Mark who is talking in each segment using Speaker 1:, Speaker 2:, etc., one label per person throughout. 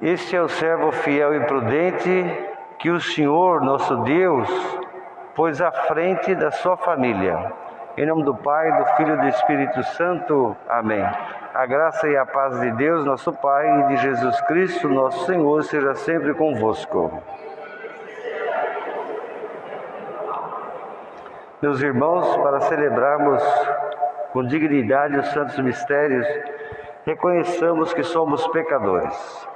Speaker 1: Este é o servo fiel e prudente que o Senhor, nosso Deus, pôs à frente da sua família. Em nome do Pai, do Filho e do Espírito Santo. Amém. A graça e a paz de Deus, nosso Pai, e de Jesus Cristo, nosso Senhor, seja sempre convosco. Meus irmãos, para celebrarmos com dignidade os santos mistérios, reconheçamos que somos pecadores.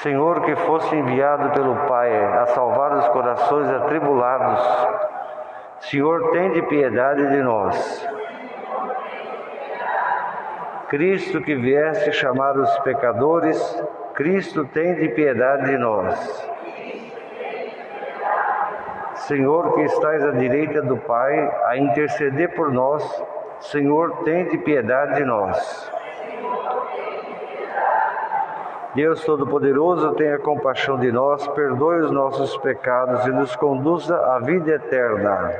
Speaker 1: Senhor, que fosse enviado pelo Pai a salvar os corações atribulados, Senhor, tende piedade de nós. Cristo, que vieste chamar os pecadores, Cristo, tende piedade de nós. Senhor, que estais à direita do Pai, a interceder por nós, Senhor, tende piedade de nós. Deus Todo-Poderoso, tenha compaixão de nós, perdoe os nossos pecados e nos conduza à vida eterna.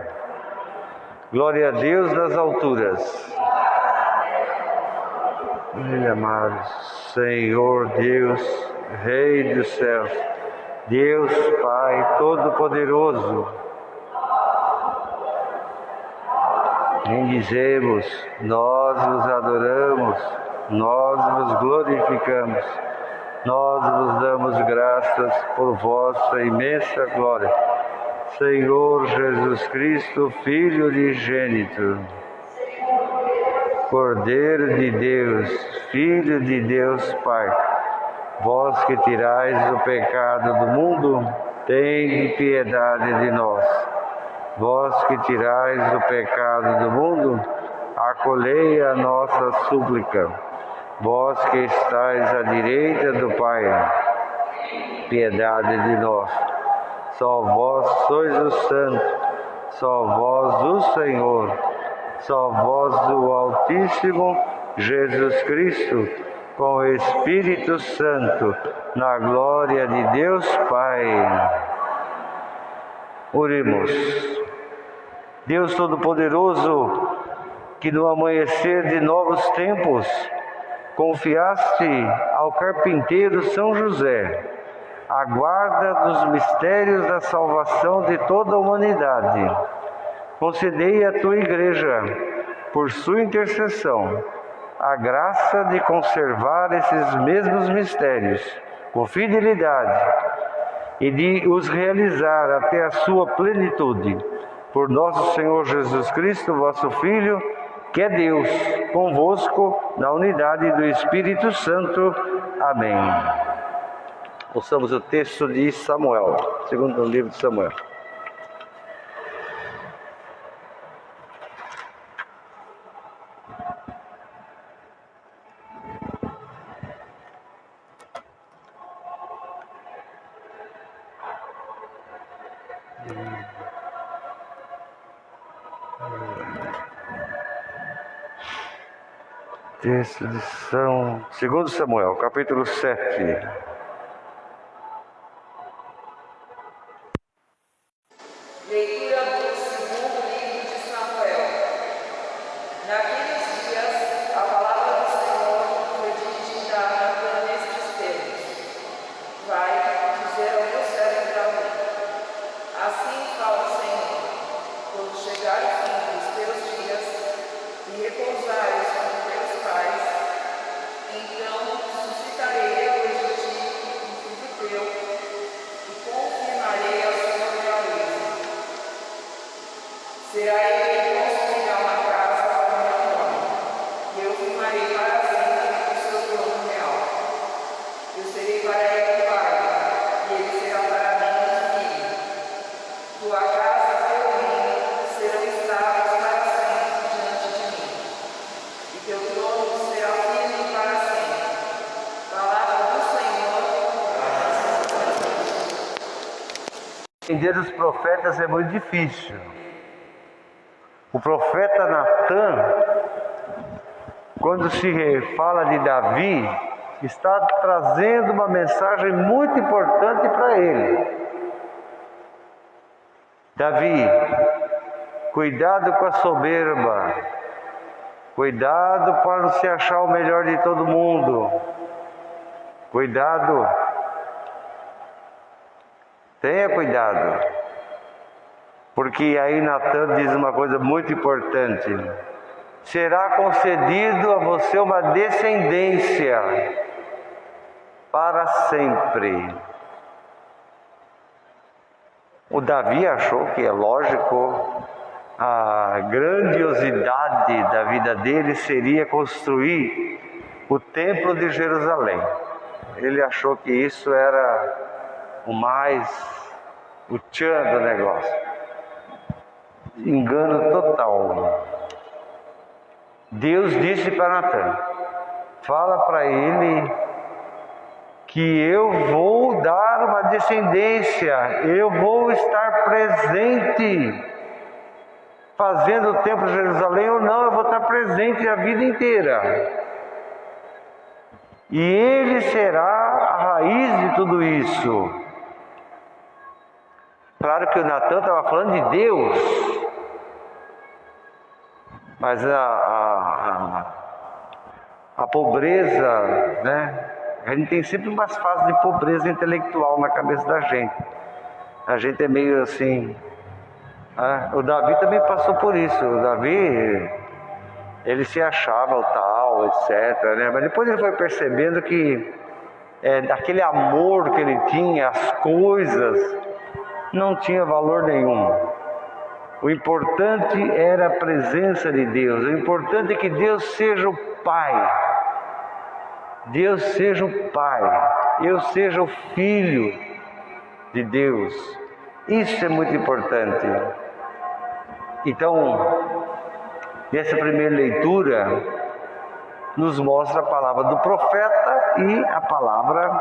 Speaker 1: Glória a Deus nas alturas. Meu amado Senhor Deus, Rei dos céus, Deus Pai Todo-Poderoso, bendizemos, nós vos adoramos, nós vos glorificamos. Nós vos damos graças por vossa imensa glória. Senhor Jesus Cristo, Filho unigênito, Cordeiro de Deus, Filho de Deus Pai, vós que tirais o pecado do mundo, tende piedade de nós. Vós que tirais o pecado do mundo, acolhei a nossa súplica. Vós que estais à direita do Pai, piedade de nós. Só vós sois o Santo, só vós o Senhor, só vós o Altíssimo, Jesus Cristo, com o Espírito Santo, na glória de Deus Pai. Oremos. Deus Todo-Poderoso, que no amanhecer de novos tempos, confiaste ao carpinteiro São José a guarda dos mistérios da salvação de toda a humanidade. Concedei à tua Igreja, por sua intercessão, a graça de conservar esses mesmos mistérios com fidelidade e de os realizar até a sua plenitude. Por nosso Senhor Jesus Cristo, vosso Filho, que é Deus, convosco, na unidade do Espírito Santo. Amém. Ouçamos o texto de Samuel, segundo o livro de Samuel. Texto de segundo Samuel, capítulo 7.
Speaker 2: Leitura do segundo livro de Samuel. Naqueles dias, a palavra do Senhor foi dirigida a Natan nestes termos: Vai dizer ao meu servo Davi: Assim
Speaker 1: entender os profetas é muito difícil. O profeta Natan, quando se fala de Davi, está trazendo uma mensagem muito importante para ele. Davi, cuidado com a soberba, cuidado para não se achar o melhor de todo mundo, cuidado, tenha cuidado, porque aí Natan diz uma coisa muito importante: será concedido a você uma descendência para sempre. O Davi achou que, é lógico, a grandiosidade da vida dele seria construir o templo de Jerusalém. Ele achou que isso era o tchan do negócio. Engano total. Deus disse para Natan: fala para ele que eu vou dar uma descendência, eu vou estar presente, fazendo o templo de Jerusalém ou não, eu vou estar presente a vida inteira. E ele será a raiz de tudo isso. Claro que o Natan estava falando de Deus, mas a pobreza, né? A gente tem sempre umas fases de pobreza intelectual na cabeça da gente. A gente é meio assim. O Davi também passou por isso. O Davi, ele se achava o tal, etc. Né? Mas depois ele foi percebendo que aquele amor que ele tinha, as coisas, não tinha valor nenhum. O importante era a presença de Deus. O importante é que Deus seja o Pai. Deus seja o Pai, eu seja o Filho de Deus. Isso é muito importante. Então, nessa primeira leitura, nos mostra a palavra do profeta e a palavra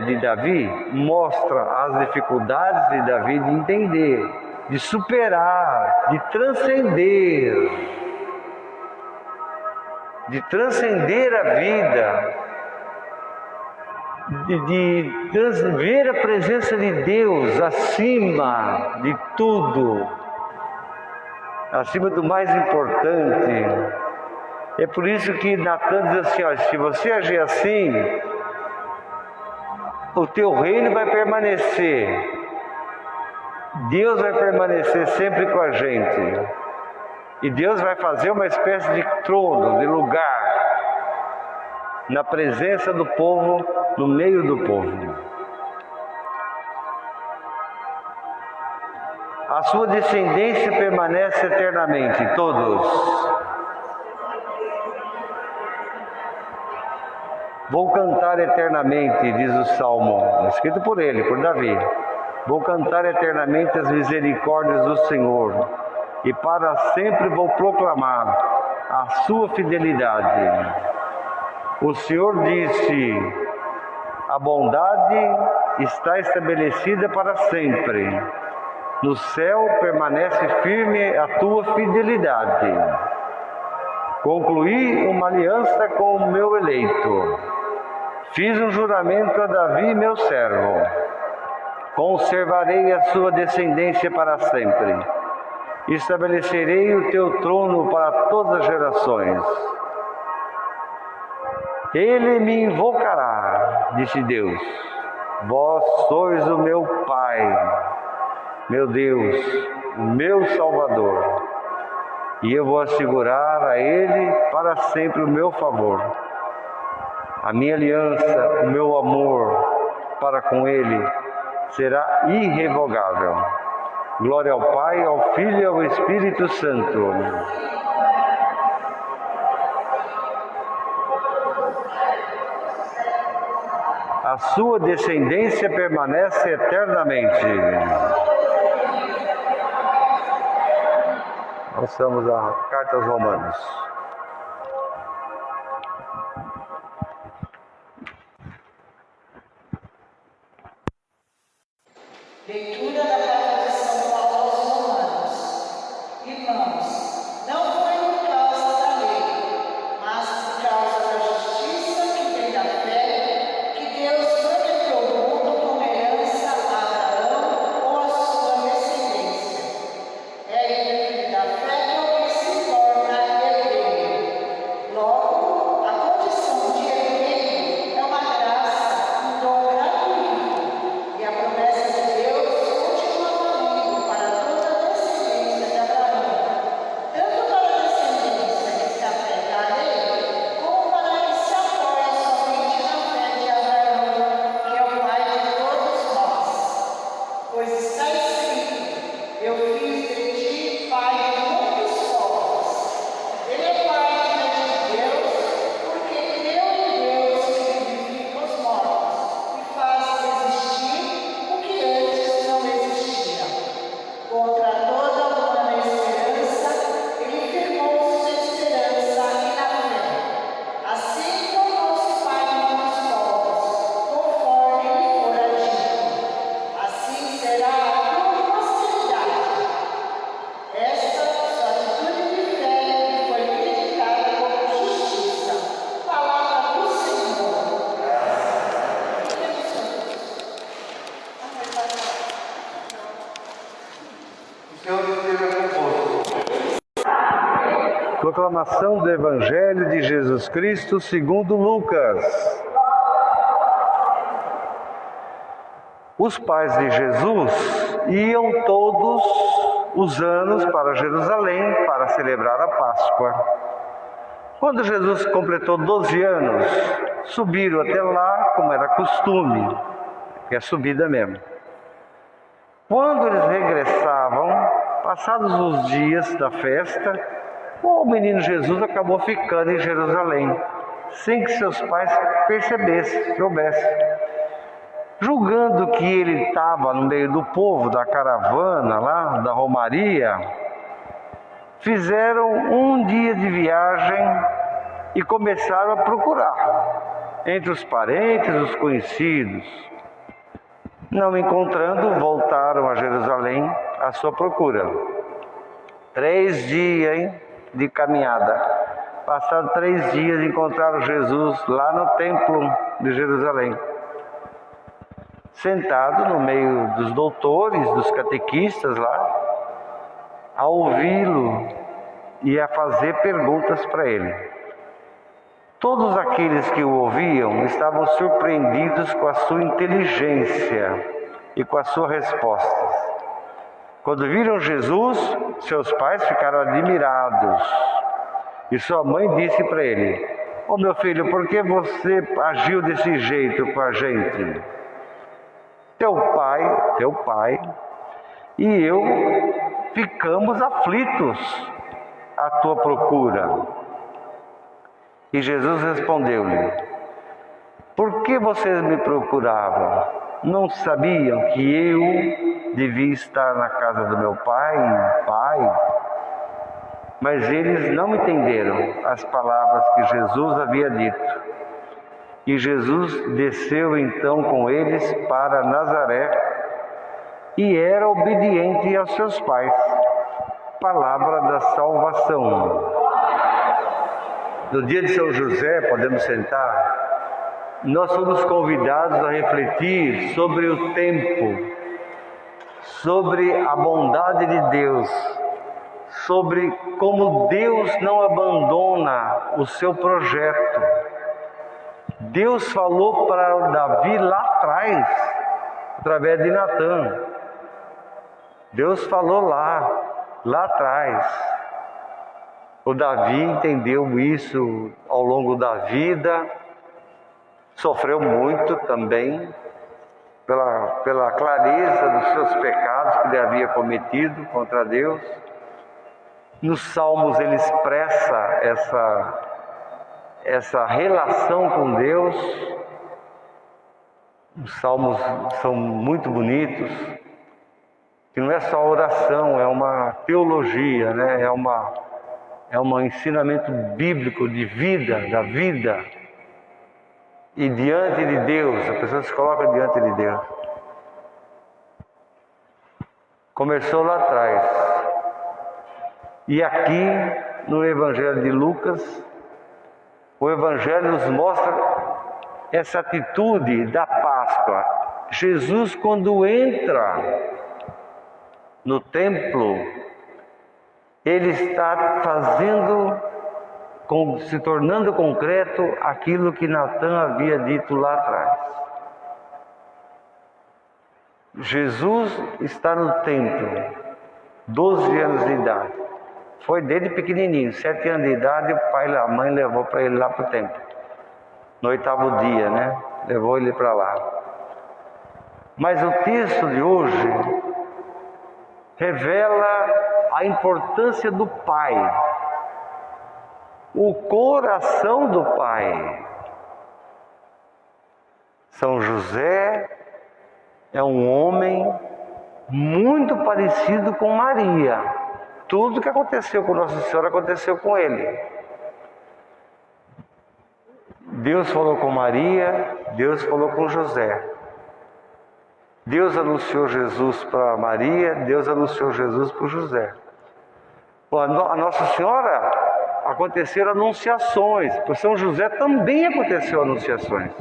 Speaker 1: de Davi. Mostra as dificuldades de Davi de entender, de superar, de transcender a vida, de ver a presença de Deus acima de tudo, acima do mais importante. É por isso que Natan diz assim: olha, se você agir assim, o teu reino vai permanecer, Deus vai permanecer sempre com a gente. E Deus vai fazer uma espécie de trono, de lugar, na presença do povo, no meio do povo. A sua descendência permanece eternamente, todos. Vou cantar eternamente, diz o Salmo, escrito por ele, por Davi. Vou cantar eternamente as misericórdias do Senhor, e para sempre vou proclamar a sua fidelidade. O Senhor disse: a bondade está estabelecida para sempre. No céu permanece firme a tua fidelidade. Concluí uma aliança com o meu eleito. Fiz um juramento a Davi, meu servo. Conservarei a sua descendência para sempre. Estabelecerei o teu trono para todas as gerações. Ele me invocará, disse Deus. Vós sois o meu Pai, meu Deus, o meu Salvador. E eu vou assegurar a Ele para sempre o meu favor. A minha aliança, o meu amor para com Ele será irrevogável. Glória ao Pai, ao Filho e ao Espírito Santo. A sua descendência permanece eternamente. Ouçamos a Carta aos Romanos.
Speaker 2: Leitura da carta de São Paulo aos Romanos. Irmãos, não foi por causa da lei, mas por causa da justiça que vem da fé, que Deus prometeu o mundo como herança a Abraão ou a sua descendência. É em virtude da fé que alguém se torna herdeiro. Logo, a condição de herdeiro é uma graça, um dom gratuito, e a promessa de Deus continua valendo para toda a descendência de Abraão, tanto para a descendência que se apega à lei, como para a que se apoia somente na fé de Abraão, que é o pai de todos nós. Pois está escrito: eu fiz de ti pai de muitos povos. Ele é pai de Deus, porque creu em Deus que vivifica os mortos e faz existir o que antes não existia. Contra toda humana esperança, ele firmou sua esperança e na fé. Assim tornou-se pai de muitos povos, conforme lhe fora dito. Assim será a tua posteridade. Esta sua atitude de fé lhe foi criticada como justiça. Palavra do Senhor.
Speaker 1: O Senhor esteja convosco. Proclamação do Evangelho de Jesus Cristo segundo Lucas. Os pais de Jesus iam todos os anos para Jerusalém para celebrar a Páscoa. Quando Jesus completou 12 anos, subiram até lá, como era costume, que é subida mesmo. Quando eles regressavam, passados os dias da festa, o menino Jesus acabou ficando em Jerusalém, sem que seus pais soubessem. Julgando que ele estava no meio do povo, da caravana lá, da romaria, fizeram um dia de viagem e começaram a procurar entre os parentes, os conhecidos. Não encontrando, voltaram a Jerusalém à sua procura. 3 dias de caminhada. Passados 3 dias, encontraram Jesus lá no templo de Jerusalém, sentado no meio dos doutores, dos catequistas lá, a ouvi-lo e a fazer perguntas para ele. Todos aqueles que o ouviam estavam surpreendidos com a sua inteligência e com as suas respostas. Quando viram Jesus, seus pais ficaram admirados. E sua mãe disse para ele: "Ô meu filho, por que você agiu desse jeito com a gente? Teu pai e eu ficamos aflitos à tua procura." E Jesus respondeu-lhe: "Por que vocês me procuravam? Não sabiam que eu devia estar na casa do meu pai? Mas eles não entenderam as palavras que Jesus havia dito. E Jesus desceu então com eles para Nazaré e era obediente aos seus pais. Palavra da salvação. No dia de São José, podemos sentar, nós somos convidados a refletir sobre o tempo, sobre a bondade de Deus, sobre como Deus não abandona o seu projeto. Deus falou para Davi lá atrás, através de Natã. Deus falou lá atrás. O Davi entendeu isso ao longo da vida, sofreu muito também pela clareza dos seus pecados que ele havia cometido contra Deus. Nos Salmos ele expressa essa relação com Deus. Os Salmos são muito bonitos, que não é só oração, é uma teologia, né? É um ensinamento bíblico de vida, da vida. E diante de Deus, a pessoa se coloca diante de Deus. Começou lá atrás. E aqui no Evangelho de Lucas, o Evangelho nos mostra essa atitude da Páscoa. Jesus, quando entra no templo, ele está se tornando concreto aquilo que Natan havia dito lá atrás. Jesus está no templo, 12 anos de idade. Foi desde pequenininho, 7 anos de idade, o pai e a mãe levou para ele lá para o templo. No 8º dia, né? Levou ele para lá. Mas o texto de hoje revela a importância do pai, o coração do pai. São José é um homem muito parecido com Maria. Tudo que aconteceu com Nossa Senhora aconteceu com ele. Deus falou com Maria, Deus falou com José. Deus anunciou Jesus para Maria, Deus anunciou Jesus para José. A Nossa Senhora aconteceram anunciações, por São José também aconteceu anunciações.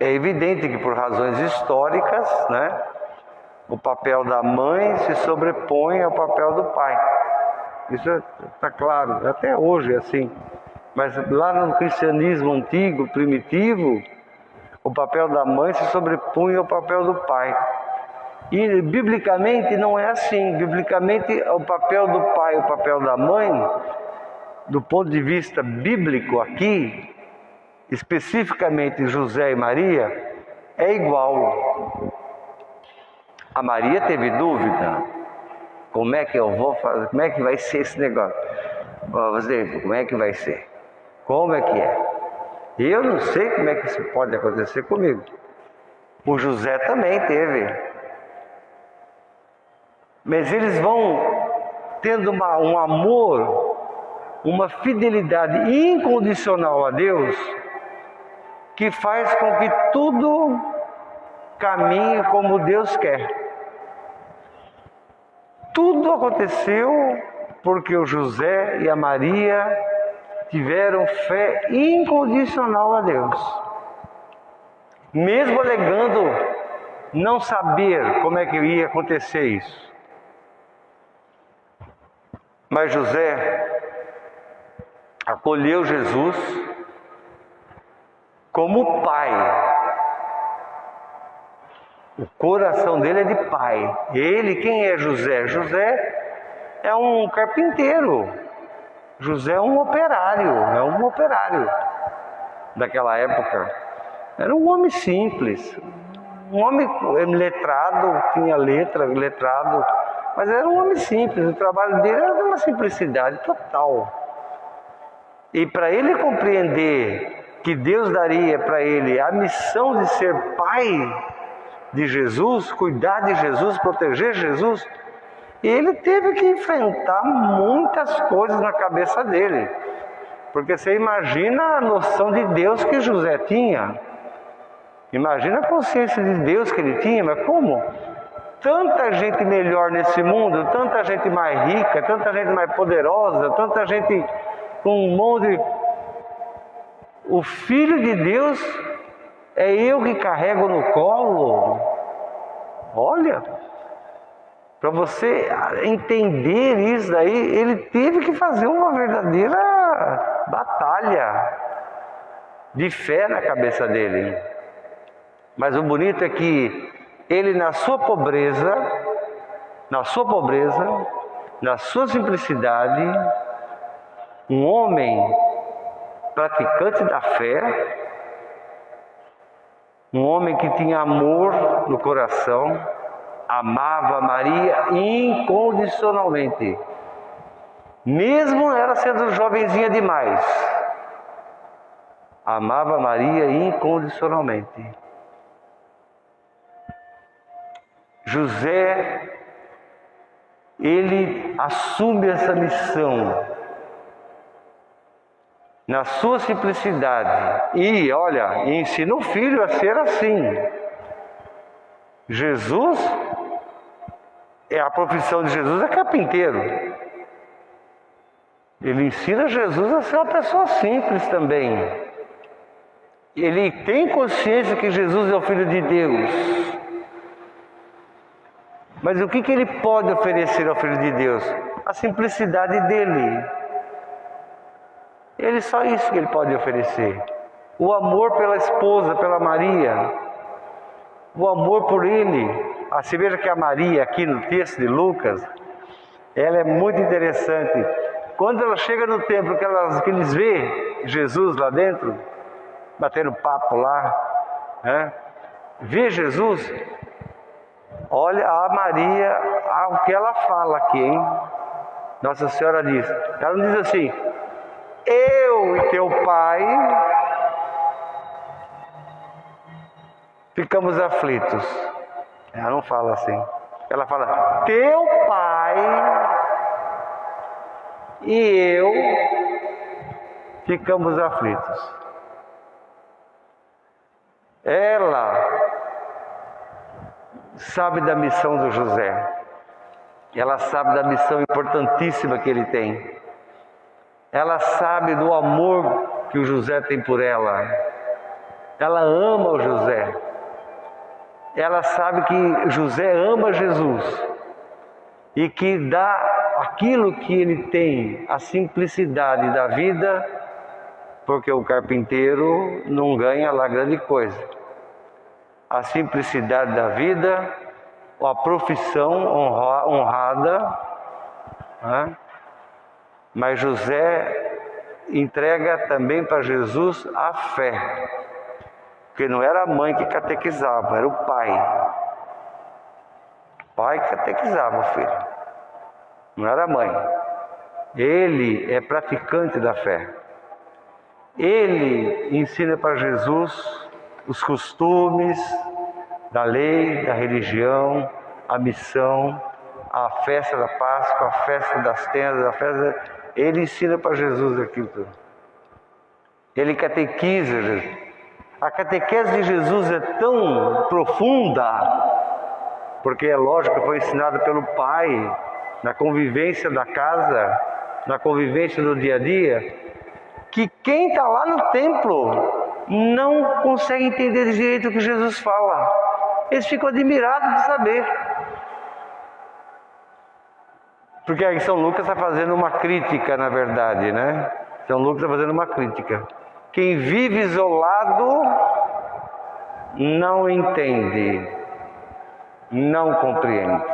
Speaker 1: É evidente que por razões históricas, né, o papel da mãe se sobrepõe ao papel do pai. Isso está claro, até hoje é assim. Mas lá no cristianismo antigo, primitivo, o papel da mãe se sobrepunha ao papel do pai. E biblicamente não é assim. Biblicamente o papel do pai e o papel da mãe, do ponto de vista bíblico aqui, especificamente José e Maria, é igual. A Maria teve dúvida. Como é que eu vou fazer? Como é que vai ser esse negócio? Como é que vai ser? Como é que é? Eu não sei como é que isso pode acontecer comigo. O José também teve. Mas eles vão tendo um amor, uma fidelidade incondicional a Deus, que faz com que tudo caminhe como Deus quer. Tudo aconteceu porque o José e a Maria tiveram fé incondicional a Deus. Mesmo alegando não saber como é que ia acontecer isso. Mas José acolheu Jesus como pai. O coração dele é de pai. Ele, quem é José? José é um carpinteiro. José é um operário, daquela época. Era um homem simples, um homem letrado, tinha letrado, mas era um homem simples. O trabalho dele era de uma simplicidade total. E para ele compreender que Deus daria para ele a missão de ser pai de Jesus, cuidar de Jesus, proteger Jesus, ele teve que enfrentar muitas coisas na cabeça dele. Porque você imagina a noção de Deus que José tinha. Imagina a consciência de Deus que ele tinha, mas como? Tanta gente melhor nesse mundo, tanta gente mais rica, tanta gente mais poderosa, tanta gente com um monte. O Filho de Deus é eu que carrego no colo. Olha, para você entender isso daí, ele teve que fazer uma verdadeira batalha de fé na cabeça dele. Mas o bonito é que ele, na sua pobreza, na sua simplicidade, um homem praticante da fé, um homem que tinha amor no coração, amava Maria incondicionalmente, mesmo ela sendo jovenzinha demais, amava Maria incondicionalmente. José, ele assume essa missão na sua simplicidade e, olha, ensina o filho a ser assim. Jesus, a profissão de Jesus é carpinteiro. Ele ensina Jesus a ser uma pessoa simples também. Ele tem consciência que Jesus é o Filho de Deus. Mas o que ele pode oferecer ao Filho de Deus? A simplicidade dele. Ele só isso que ele pode oferecer. O amor pela esposa, pela Maria. O amor por ele. Você veja que a Maria, aqui no texto de Lucas, ela é muito interessante. Quando ela chega no templo, que eles vê Jesus lá dentro, batendo papo lá, né? Vê Jesus, olha a Maria, o que ela fala aqui, hein? Nossa Senhora diz, ela não diz assim, eu e teu pai ficamos aflitos. Ela não fala assim. Ela fala, teu pai e eu ficamos aflitos. Ela sabe da missão do José. Ela sabe da missão importantíssima que ele tem. Ela sabe do amor que o José tem por ela. Ela ama o José. Ela sabe que José ama Jesus. E que dá aquilo que ele tem, a simplicidade da vida, porque o carpinteiro não ganha lá grande coisa. A simplicidade da vida, a profissão honrada, né? Mas José entrega também para Jesus a fé, porque não era a mãe que catequizava, era o pai. O pai que catequizava o filho, não era a mãe. Ele é praticante da fé. Ele ensina para Jesus os costumes da lei, da religião, a missão, a festa da Páscoa, a festa das tendas, a festa. Ele ensina para Jesus aquilo tudo. Ele catequiza Jesus. A catequese de Jesus é tão profunda, porque é lógico que foi ensinada pelo Pai, na convivência da casa, na convivência do dia a dia, que quem está lá no templo não consegue entender de direito o que Jesus fala. Eles ficam admirados de saber. Porque aí São Lucas está fazendo uma crítica, na verdade, né? São Lucas está fazendo uma crítica. Quem vive isolado não entende, não compreende.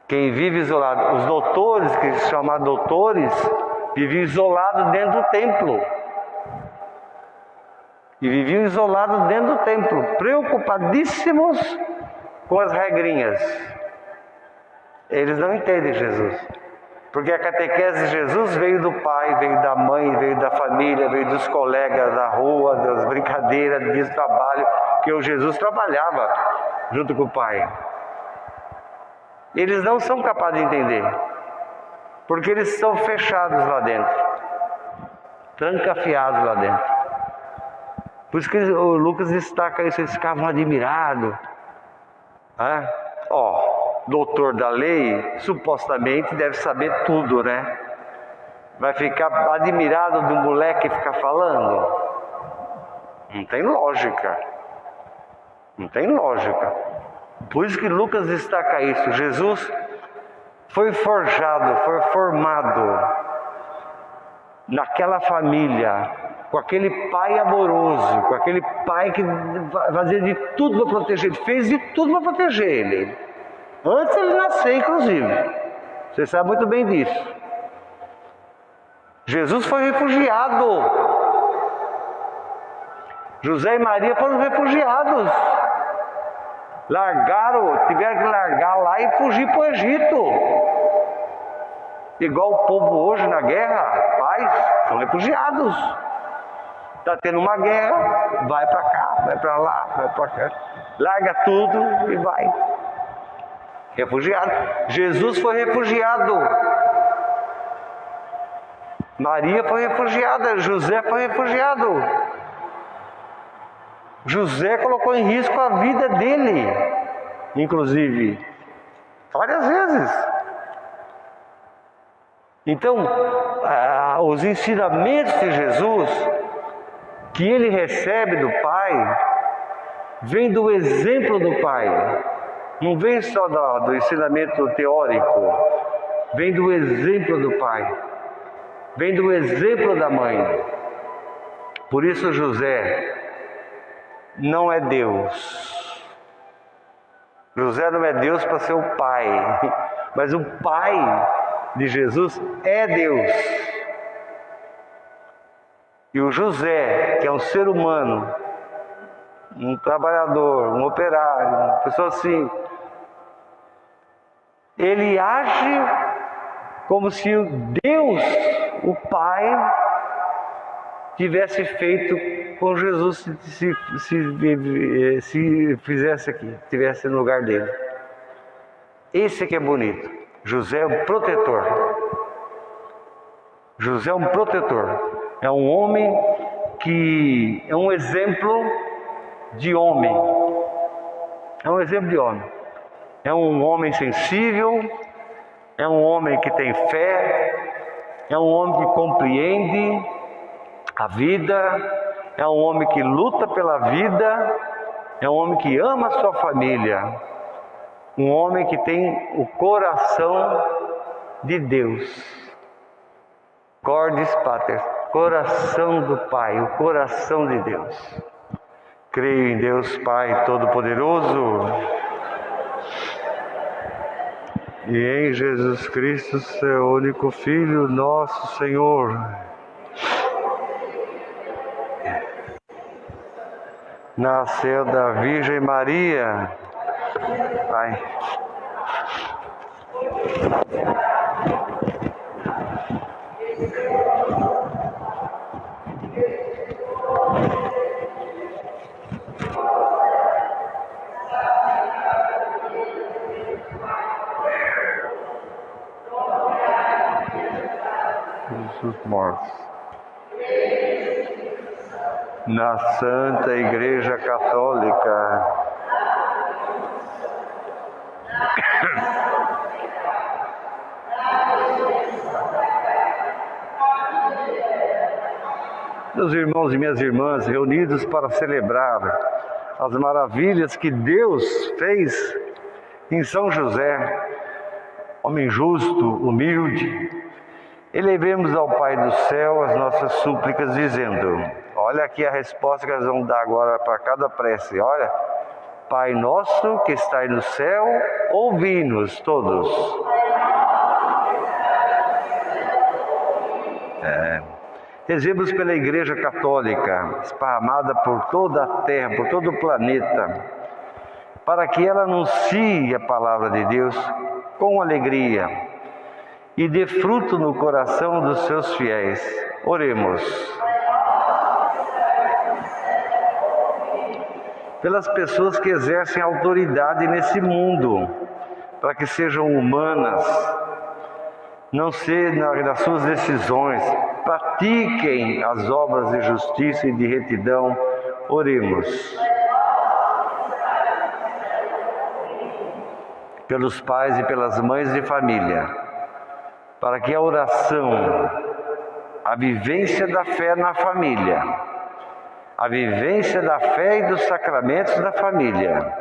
Speaker 1: Quem vive isolado, os doutores, que se chamam doutores, viviam isolados dentro do templo. E viviam isolados dentro do templo, preocupadíssimos com as regrinhas. Eles não entendem Jesus. Porque a catequese de Jesus veio do pai, veio da mãe, veio da família, veio dos colegas da rua, das brincadeiras, do trabalho, que o Jesus trabalhava junto com o pai. Eles não são capazes de entender, porque eles estão fechados lá dentro, trancafiados lá dentro. Por isso que o Lucas destaca isso, eles ficavam admirados. Doutor da lei, supostamente deve saber tudo, né? Vai ficar admirado do moleque ficar falando? Não tem lógica. Não tem lógica. Por isso que Lucas destaca isso. Jesus foi forjado, foi formado naquela família, com aquele pai amoroso, com aquele pai que fazia de tudo para proteger, ele fez de tudo para proteger ele. Antes ele nascer, inclusive. Você sabe muito bem disso. Jesus foi refugiado. José e Maria foram refugiados. Tiveram que largar lá e fugir para o Egito. Igual o povo hoje na guerra faz, são refugiados. Está tendo uma guerra, vai para cá, vai para lá, vai para cá. Larga tudo e vai. Refugiado. Jesus foi refugiado. Maria foi refugiada. José foi refugiado. José colocou em risco a vida dele, inclusive, várias vezes. Então, os ensinamentos de Jesus, que ele recebe do Pai, vem do exemplo do Pai. Não vem só do ensinamento teórico, vem do exemplo do Pai, vem do exemplo da mãe. Por isso José não é Deus. José não é Deus para ser o pai, mas o pai de Jesus é Deus. E o José, que é um ser humano, um trabalhador, um operário, uma pessoa assim, ele age como se Deus, o Pai, tivesse feito com Jesus se fizesse aqui, estivesse no lugar dele. Esse que é bonito. José é um protetor. José é um protetor. É um homem que é um exemplo de homem. É um exemplo de homem. É um homem sensível, é um homem que tem fé, é um homem que compreende a vida, é um homem que luta pela vida, é um homem que ama a sua família, um homem que tem o coração de Deus. Cordis Pater, coração do Pai, o coração de Deus. Creio em Deus Pai Todo-Poderoso e em Jesus Cristo, seu único Filho, nosso Senhor. Nasceu da Virgem Maria. Pai. Jesus mortos. Na Santa Igreja Católica, meus irmãos e minhas irmãs, reunidos para celebrar as maravilhas que Deus fez em São José, homem justo, humilde, elevemos ao Pai do céu as nossas súplicas, dizendo: olha aqui a resposta que nós vamos dar agora para cada prece. Olha, Pai nosso que estais no céu, ouvi-nos todos. Rezemos pela Igreja Católica, esparramada por toda a terra, por todo o planeta, para que ela anuncie a palavra de Deus com alegria e dê fruto no coração dos seus fiéis. Oremos. Pelas pessoas que exercem autoridade nesse mundo, para que sejam humanas, não cedam nas suas decisões, pratiquem as obras de justiça e de retidão. Oremos. Pelos pais e pelas mães de família, para que a oração, a vivência da fé na família, a vivência da fé e dos sacramentos da família,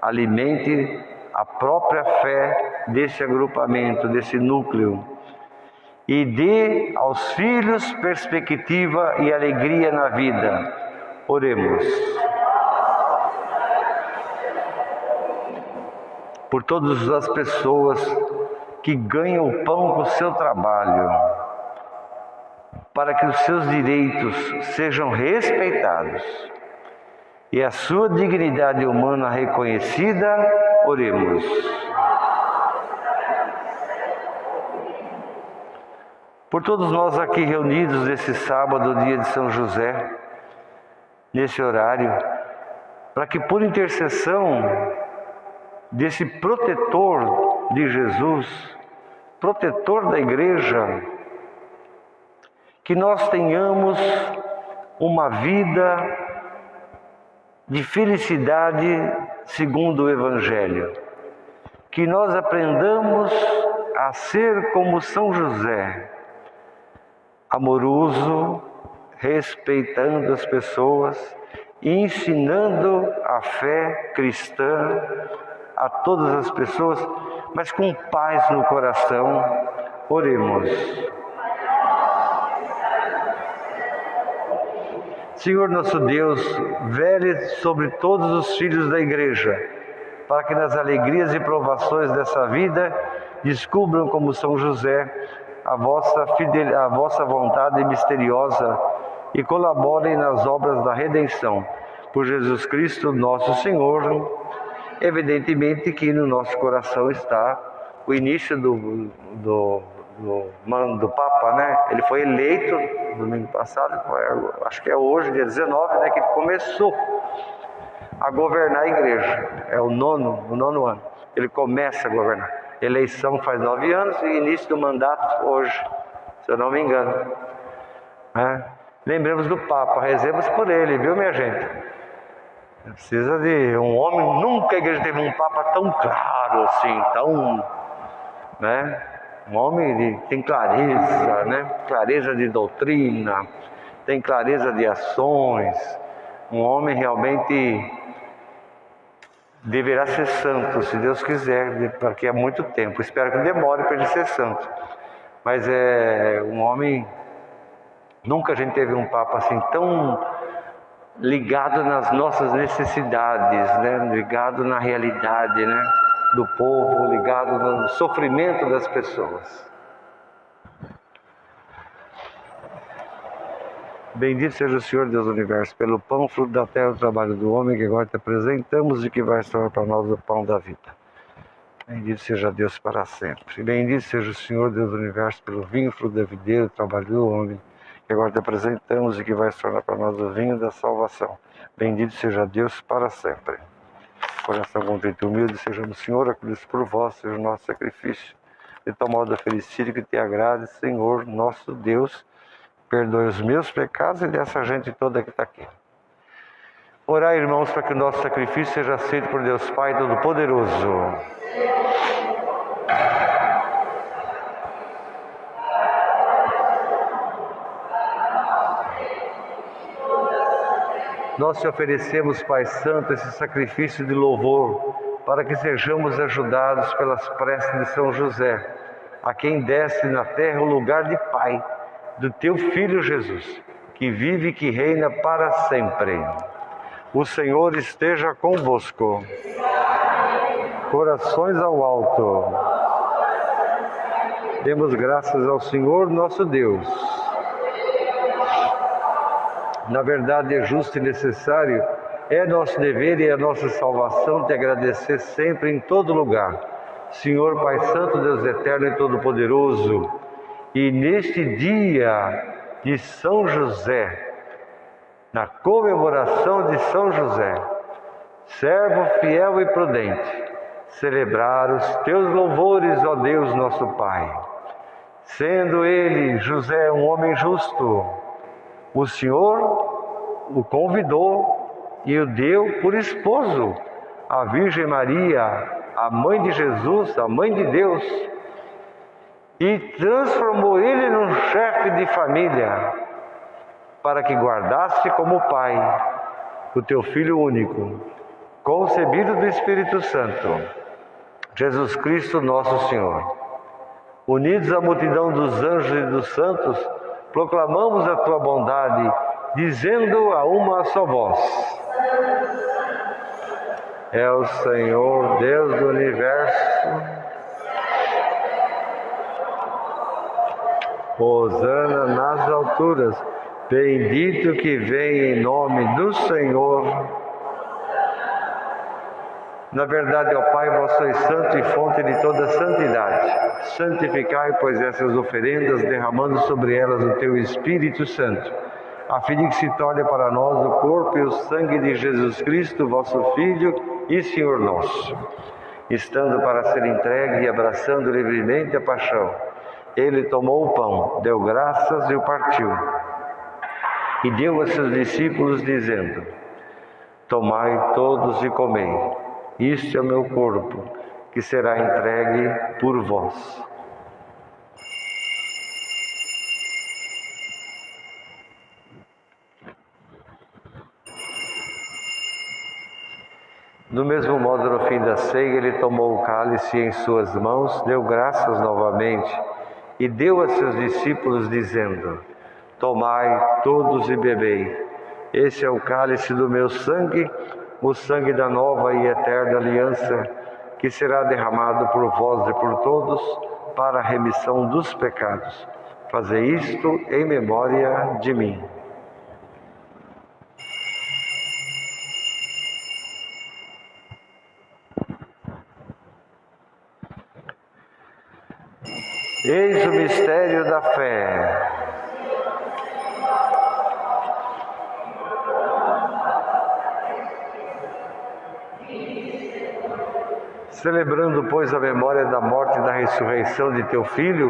Speaker 1: alimente a própria fé desse agrupamento, desse núcleo, e dê aos filhos perspectiva e alegria na vida. Oremos. Por todas as pessoas que ganham o pão com o seu trabalho, para que os seus direitos sejam respeitados e a sua dignidade humana reconhecida, oremos. Por todos nós aqui reunidos nesse sábado, dia de São José, nesse horário, para que por intercessão desse protetor de Jesus, protetor da Igreja, que nós tenhamos uma vida de felicidade segundo o Evangelho. Que nós aprendamos a ser como São José, amoroso, respeitando as pessoas e ensinando a fé cristã a todas as pessoas, mas com paz no coração. Oremos. Senhor nosso Deus, vele sobre todos os filhos da Igreja, para que nas alegrias e provações dessa vida descubram como São José a vossa vontade misteriosa e colaborem nas obras da redenção. Por Jesus Cristo, nosso Senhor. Evidentemente que no nosso coração está o início do Papa, né? Ele foi eleito domingo passado, acho que é hoje, dia 19, né? Que ele começou a governar a Igreja. É o nono ano. Ele começa a governar. Eleição faz 9 anos e início do mandato hoje, se eu não me engano. Lembremos do Papa, rezemos por ele, viu, minha gente? Precisa de um homem, nunca a Igreja teve um Papa tão claro assim, tão, né? Um homem que tem clareza, né? Clareza de doutrina, tem clareza de ações. Um homem realmente deverá ser santo, se Deus quiser, porque há muito tempo. Espero que não demore para ele ser santo. Mas é um homem, nunca a gente teve um Papa assim tão ligado nas nossas necessidades, né? Ligado na realidade, né? Do povo, ligado no sofrimento das pessoas. Bendito seja o Senhor Deus do Universo, pelo pão, fruto da terra, o trabalho do homem, que agora te apresentamos e que vai se tornar para nós o pão da vida. Bendito seja Deus para sempre. Bendito seja o Senhor Deus do Universo, pelo vinho, fruto da videira, o trabalho do homem, que agora te apresentamos e que vai se tornar para nós o vinho da salvação. Bendito seja Deus para sempre. Coração contrito e humilde, sejamos, Senhor, acolhidos por vós, seja o nosso sacrifício. De tal modo, felicite que te agrade, Senhor, nosso Deus, perdoe os meus pecados e dessa gente toda que está aqui. Orai, irmãos, para que o nosso sacrifício seja aceito por Deus Pai Todo-Poderoso. Nós te oferecemos, Pai Santo, esse sacrifício de louvor, para que sejamos ajudados pelas preces de São José, a quem deste na terra o lugar de Pai do teu Filho Jesus, que vive e que reina para sempre. O Senhor esteja convosco. Corações ao alto. Demos graças ao Senhor nosso Deus. Na verdade é justo e necessário, é nosso dever e a nossa salvação te agradecer sempre em todo lugar. Senhor Pai Santo, Deus Eterno e Todo-Poderoso, e neste dia de São José, na comemoração de São José, servo fiel e prudente, celebrar os teus louvores, ó Deus nosso Pai. Sendo ele, José, um homem justo, o Senhor o convidou e o deu por esposo à Virgem Maria, a mãe de Jesus, a mãe de Deus, e transformou ele num chefe de família, para que guardasse como pai o teu Filho único, concebido do Espírito Santo, Jesus Cristo nosso Senhor. Unidos à multidão dos anjos e dos santos, proclamamos a tua bondade, dizendo a uma só voz: é o Senhor Deus do Universo. Hosana nas alturas, bendito que vem em nome do Senhor. Na verdade, ó Pai, vós sois santo e fonte de toda santidade. Santificai, pois, essas oferendas, derramando sobre elas o teu Espírito Santo, a fim de que se torne para nós o corpo e o sangue de Jesus Cristo, vosso Filho e Senhor nosso. Estando para ser entregue e abraçando livremente a paixão, ele tomou o pão, deu graças e o partiu, e deu a seus discípulos, dizendo: Tomai todos e comei. Isto é o meu corpo, que será entregue por vós. Do mesmo modo, no fim da ceia, ele tomou o cálice em suas mãos, deu graças novamente e deu a seus discípulos, dizendo: Tomai todos e bebei. Este é o cálice do meu sangue, o sangue da nova e eterna aliança, que será derramado por vós e por todos para a remissão dos pecados. Fazei isto em memória de mim. Eis o mistério da fé. Celebrando, pois, a memória da morte e da ressurreição de teu Filho,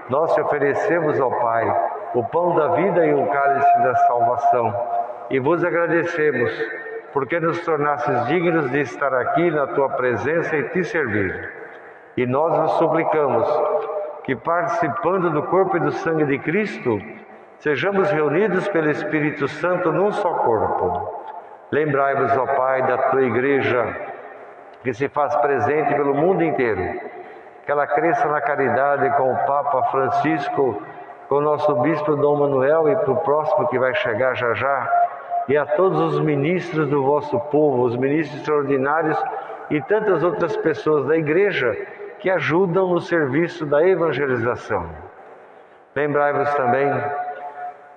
Speaker 1: nós te oferecemos, ó Pai, o pão da vida e o cálice da salvação, e vos agradecemos, porque nos tornastes dignos de estar aqui na tua presença e te servir. E nós vos suplicamos que, participando do corpo e do sangue de Cristo, sejamos reunidos pelo Espírito Santo num só corpo. Lembrai-vos, ó Pai, da tua Igreja, que se faz presente pelo mundo inteiro, que ela cresça na caridade com o Papa Francisco, com o nosso Bispo Dom Manuel e para o próximo que vai chegar já já, e a todos os ministros do vosso povo, os ministros extraordinários e tantas outras pessoas da Igreja que ajudam no serviço da evangelização. Lembrai-vos também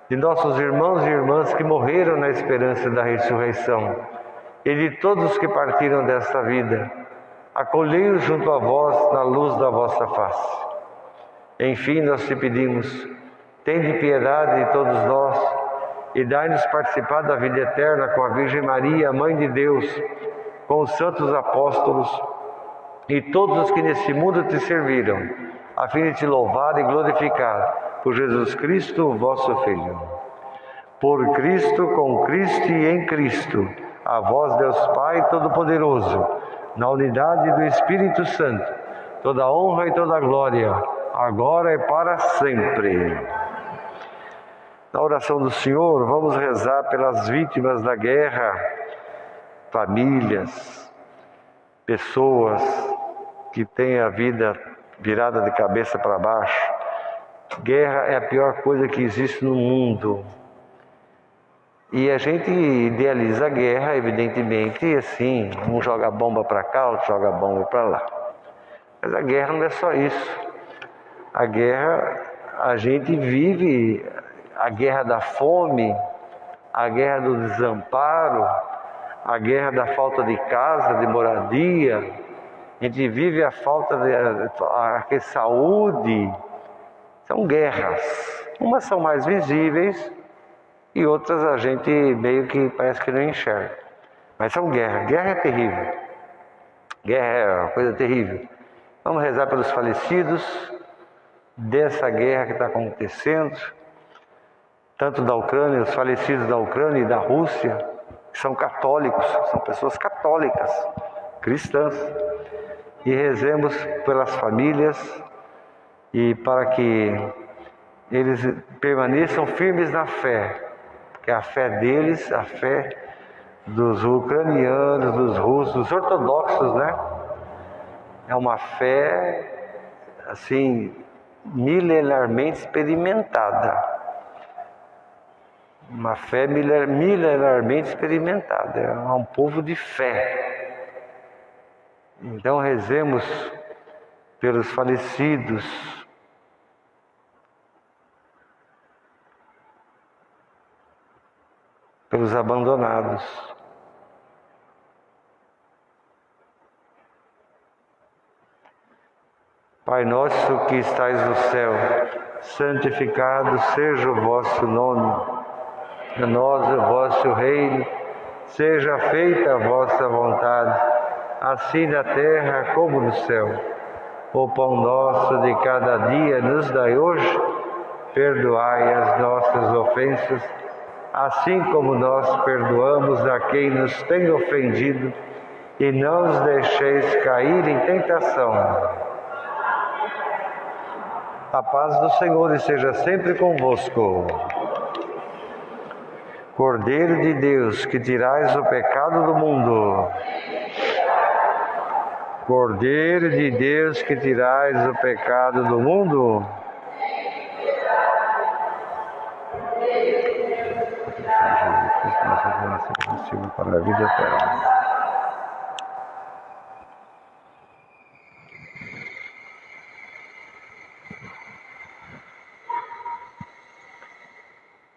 Speaker 1: de nossos irmãos e irmãs que morreram na esperança da ressurreição, e de todos que partiram desta vida, acolhei-os junto a vós na luz da vossa face. Enfim, nós te pedimos, tende piedade de todos nós e dai-nos participar da vida eterna com a Virgem Maria, Mãe de Deus, com os santos apóstolos e todos os que nesse mundo te serviram, a fim de te louvar e glorificar por Jesus Cristo, vosso Filho. Por Cristo, com Cristo e em Cristo, a vós, Deus Pai Todo-Poderoso, na unidade do Espírito Santo, toda a honra e toda a glória, agora e para sempre. Na oração do Senhor, vamos rezar pelas vítimas da guerra, famílias, pessoas que têm a vida virada de cabeça para baixo. Guerra é a pior coisa que existe no mundo. E a gente idealiza a guerra, evidentemente, assim, um joga bomba para cá, outro joga bomba para lá. Mas a guerra não é só isso. A guerra, a gente vive a guerra da fome, a guerra do desamparo, a guerra da falta de casa, de moradia. A gente vive a falta de saúde. São guerras. Umas são mais visíveis, e outras a gente meio que parece que não enxerga. Mas são guerras. Guerra é terrível. Guerra é uma coisa terrível. Vamos rezar pelos falecidos dessa guerra que está acontecendo, tanto da Ucrânia, os falecidos da Ucrânia e da Rússia, que são católicos, são pessoas católicas, cristãs. E rezemos pelas famílias e para que eles permaneçam firmes na fé, que a fé deles, a fé dos ucranianos, dos russos, dos ortodoxos, né? É uma fé, assim, milenarmente experimentada. Uma fé milenarmente experimentada. É um povo de fé. Então rezemos pelos falecidos, pelos abandonados. Pai nosso que estais no céu, santificado seja o vosso nome. A nós o vosso reino, seja feita a vossa vontade, assim na terra como no céu. O pão nosso de cada dia nos dai hoje, perdoai as nossas ofensas, assim como nós perdoamos a quem nos tem ofendido, e não os deixeis cair em tentação. A paz do Senhor esteja sempre convosco. Cordeiro de Deus, que tirais o pecado do mundo. Cordeiro de Deus, que tirais o pecado do mundo. Para a vida eterna.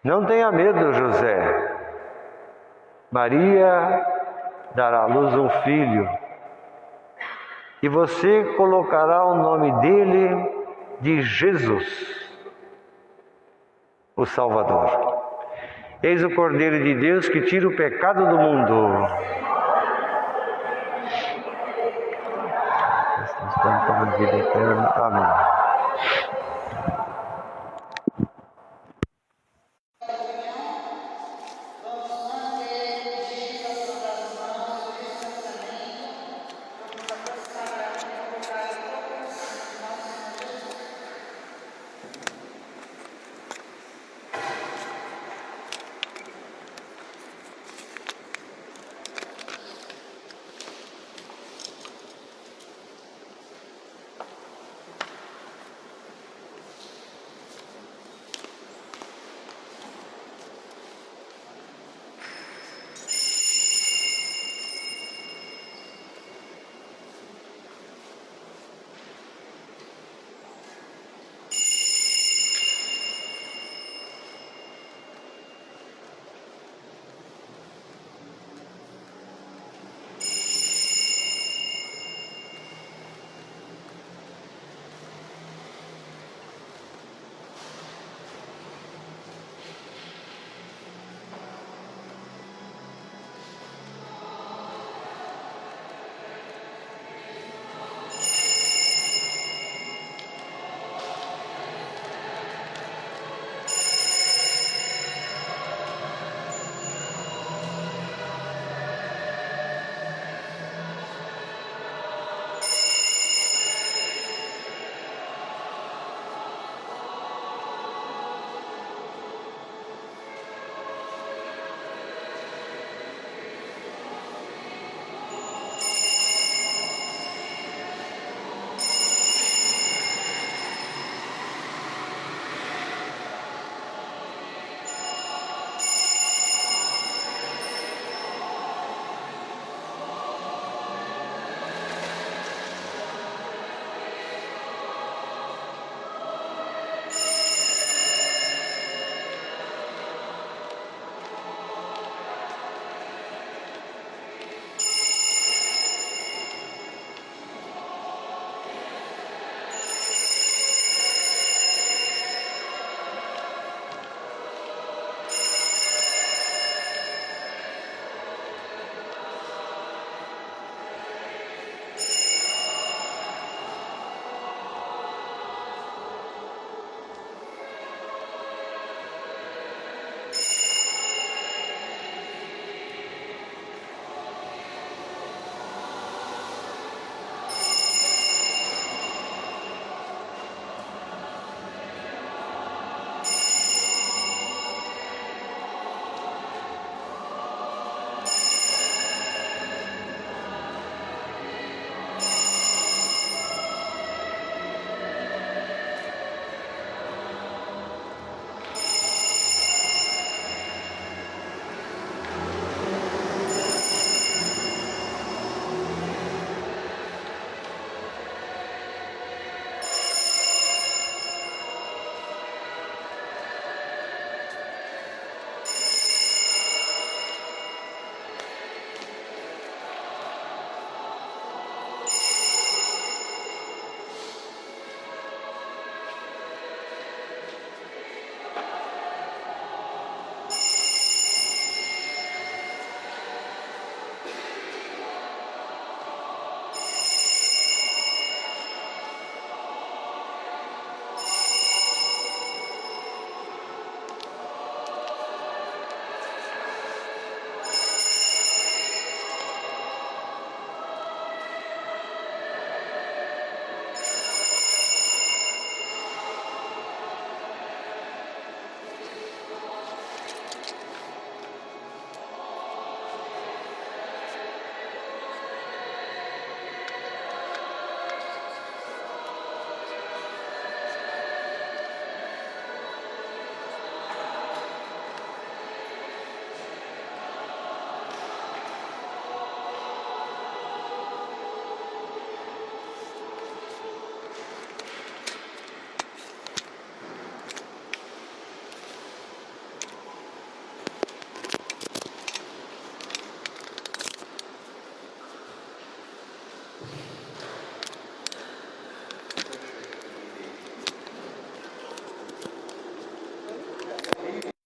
Speaker 1: Não tenha medo, José. Maria dará à luz um filho, e você colocará o nome dele de Jesus, o Salvador. Eis o Cordeiro de Deus que tira o pecado do mundo. Estamos para a vida eterna. Amém.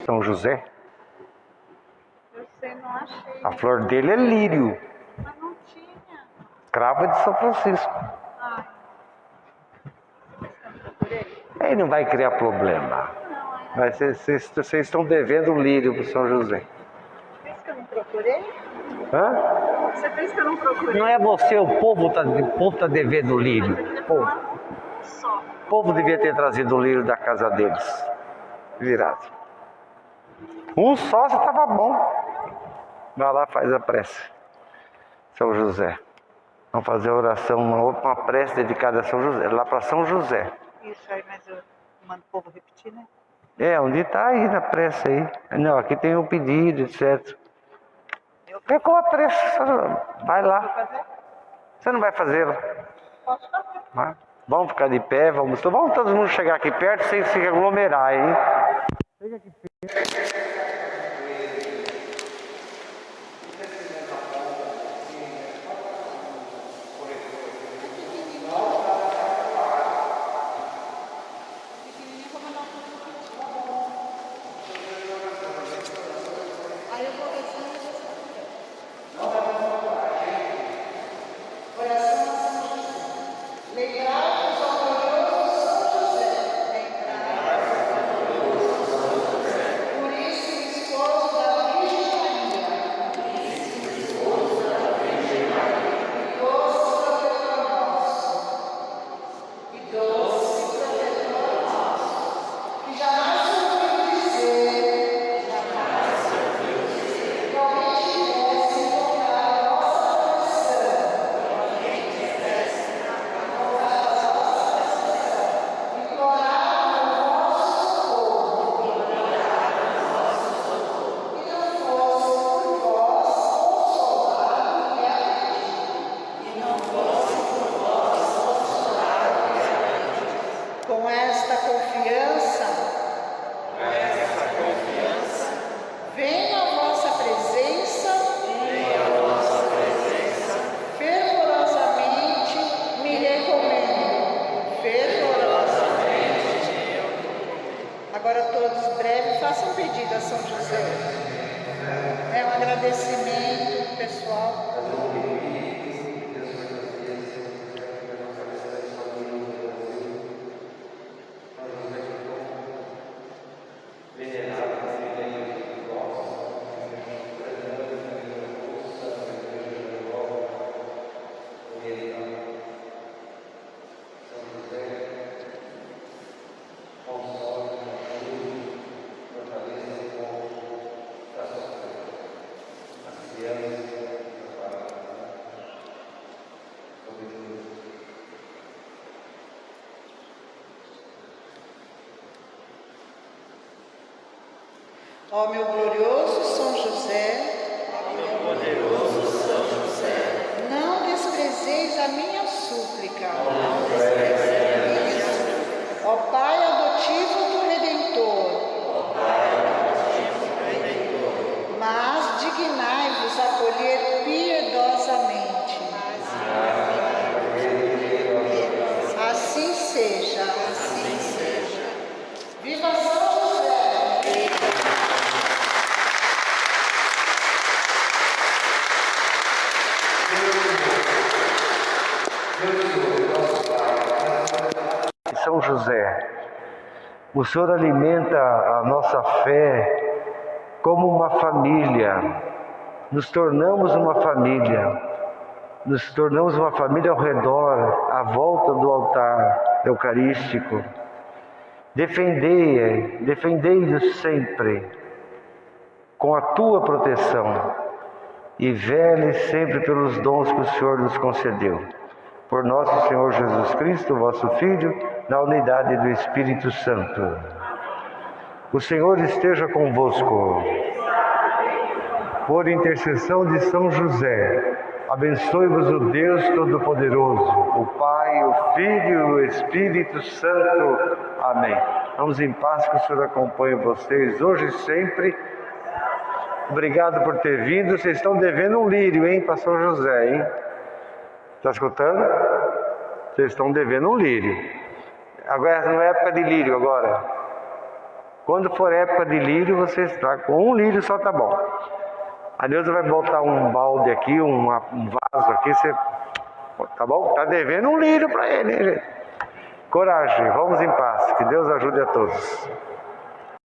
Speaker 1: São José?
Speaker 2: Eu sei, não achei.
Speaker 1: A flor dele é lírio.
Speaker 2: Mas não tinha.
Speaker 1: Cravo de São Francisco.
Speaker 2: Ai. Procurei?
Speaker 1: Aí não vai criar problema. Mas vocês estão devendo o lírio para o São José.
Speaker 2: Você fez que eu não procurei?
Speaker 1: Hã?
Speaker 2: Você fez que eu não procurei?
Speaker 1: Não é você, o povo tá devendo o lírio.
Speaker 2: Só.
Speaker 1: O povo devia ter trazido o lírio da casa deles. Virado. Um só já estava bom. Vai lá, faz a prece. São José. Vamos fazer a oração, uma prece dedicada a São José. Lá para São José.
Speaker 2: Isso aí, mas eu mando o povo repetir, né?
Speaker 1: É, onde está aí na prece aí? Não, aqui tem um pedido, etc. É com a prece. Vai lá. Você não vai fazê-lo?
Speaker 2: Posso fazer.
Speaker 1: Vai. Vamos ficar de pé, vamos todo mundo chegar aqui perto sem se aglomerar, hein? Chega aqui perto.
Speaker 2: Com esta confiança, venho à vossa presença, fervorosamente me recomendo, fervorosamente. Agora todos breve façam um pedido a São José. É um agradecimento pessoal. Ó meu glorioso São José, não desprezeis a minha súplica. Ó Pai adotivo do Redentor, mas dignai-vos acolher piedosamente. Assim seja. Viva São José!
Speaker 1: São José, o Senhor alimenta a nossa fé como uma família. Nos tornamos uma família ao redor, à volta do altar eucarístico. Defendei-os sempre com a tua proteção e vele sempre pelos dons que o Senhor nos concedeu. Por nosso Senhor Jesus Cristo, vosso Filho, na unidade do Espírito Santo. O Senhor esteja convosco. Por intercessão de São José, abençoe-vos o Deus Todo-Poderoso, o Pai, o Filho e o Espírito Santo. Amém. Vamos em paz, que o Senhor acompanhe vocês hoje e sempre. Obrigado por ter vindo. Vocês estão devendo um lírio, hein, para São José, hein? Está escutando? Vocês estão devendo um lírio. Agora não é época de lírio agora. Quando for época de lírio, você está com um lírio só tá bom. A Neuza vai botar um balde aqui, um vaso aqui, você... Tá bom? Tá devendo um lírio para ele, hein, gente? Coragem, vamos em paz. Que Deus ajude a todos.